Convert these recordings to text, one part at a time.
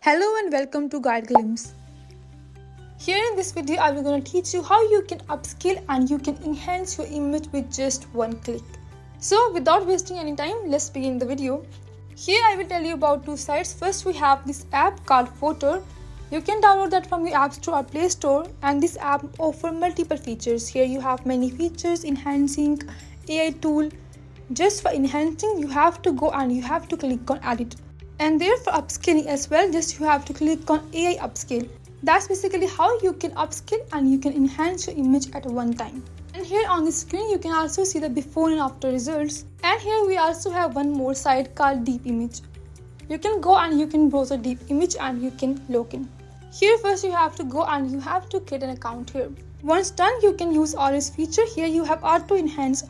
Hello and welcome to Guide Glimpse. Here in this video, I will going to teach you how you can upscale and you can enhance your image with just one click. So without wasting any time, let's begin the video. Here I will tell you about two sites. First we have this app called Photo. You can download that from the App Store or Play Store, and this app offers multiple features. Here you have many features, enhancing, AI tool. Just for enhancing, you have to go and you have to click on edit. And there for upscaling as well, just you have to click on AI upscale. That's basically how you can upscale and you can enhance your image at one time. And here on the screen you can also see the before and after results. And here we also have one more site called Deep Image. You can go and you can browse a deep image and you can log in. Here first you have to go and you have to create an account here. Once done, you can use all this feature. Here you have Auto Enhance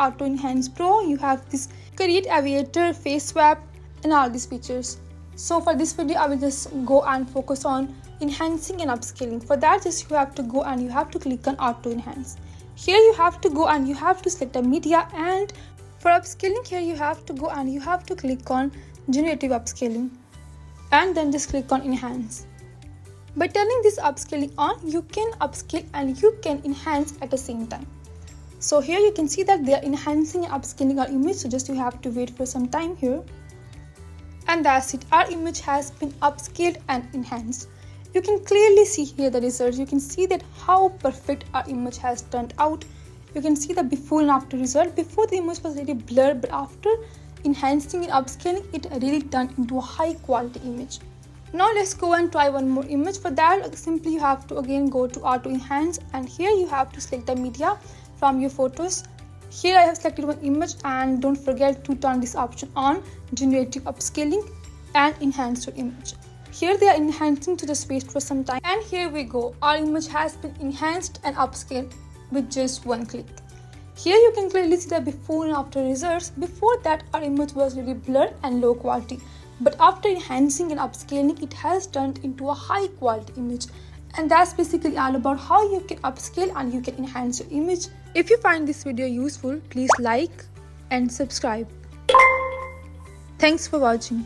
Pro, you have this Create Aviator, Face Swap, and all these features. So for this video, I will just go and focus on enhancing and upscaling. For that, just you have to go and you have to click on Auto Enhance. Here you have to go and you have to select a media, and for upscaling here you have to go and you have to click on Generative Upscaling and then just click on Enhance. By turning this upscaling on, you can upscale and you can enhance at the same time. So here you can see that they are enhancing and upscaling our image, so just you have to wait for some time here. And that's it, our image has been upscaled and enhanced. You can clearly see here the results. You can see that how perfect our image has turned out. You can see the before and after result. Before the image was really blurred, but after enhancing and upscaling, it really turned into a high quality image. Now let's go and try one more image. For that, simply you have to again go to Auto Enhance, and here you have to select the media from your photos. Here I have selected one image, and don't forget to turn this option on, Generative Upscaling, and enhance your image. Here they are enhancing, to just wait for some time. And here we go, our image has been enhanced and upscaled with just one click. Here you can clearly see the before and after results. Before that our image was really blurred and low quality, but after enhancing and upscaling, it has turned into a high quality image. And that's basically all about how you can upscale and you can enhance your image. If you find this video useful, please like and subscribe. Thanks for watching.